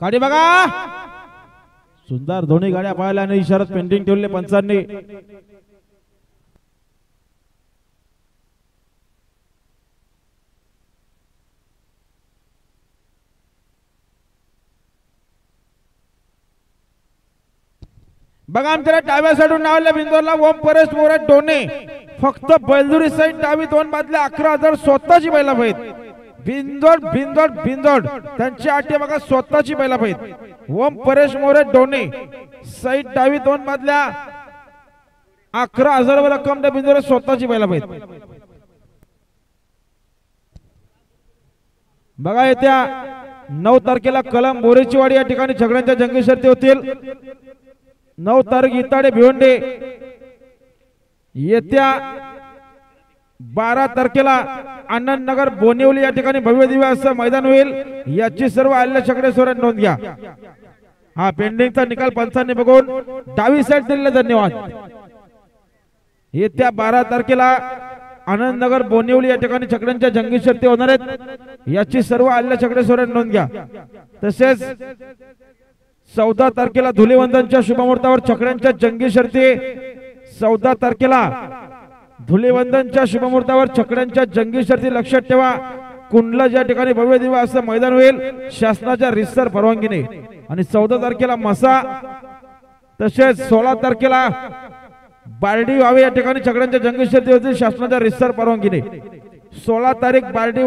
गाडी बघा, सुंदर दोन्ही गाड्या पाहायला आणि इशारात पेंडिंग ठेवले पंचांनी। बघा आमच्या डाव्या साईडून नावले बिंदोरला ओम परेश मोरे डोने, फक्त बैलदुरी साईड डावी दोन बादल्या 11,000 स्वतःची बैला पाहित। बिंदोड बिंदोड बिंदोड त्यांची आठी बघा स्वतःची बैला पाहित। ओम परेश मोरे डोने साईड डावी दोन बादल्या 11,000 वर रक्कम त्या बिंदोर स्वतःची बैला पाहित। बघा येत्या 9 तारखेला कलम बोरेचीवाडी या ठिकाणी झगड्यांच्या जंगी शर्ती होतील। 9 तारीख इताडे भिवंडे, येत्या 12 तारखेला आनंदनगर बोनिवली या ठिकाणी भव्य दिव्य असं मैदान होईल। याची सर्व आलेल्या छकडे सोडून नोंद घ्या। हा पेंडिंगचा निकाल पंचांनी बघून डावी साईड दिलेला धन्यवाद। येत्या 12 तारखेला आनंदनगर बोनिवली या ठिकाणी छकड्यांच्या जंगी शर्ती होणार आहेत। याची सर्व आलेल्या छकडे सोडून नोंद घ्या। तसेच 14 तारखेला धुलीवंदनच्या शुभमुहूर्तावर छकड्यांच्या जंगी शर्ती, 14 तारखेला धुलीवंदनच्या शुभमुहूर्तावर छकड्यांच्या जंगी शर्ती लक्षात ठेवा। कुंडला या ठिकाणी भव्य दिव्य असं मैदान होईल शासनाच्या रितसर परवानगीने। आणि 14 तारखेला मसा, तसेच 16 तारखेला बार्डी व्हावे या ठिकाणी छकड्यांच्या जंगी शर्ती होतील शासनाच्या रितसर परवानगीने। 16 तारीख बार्डी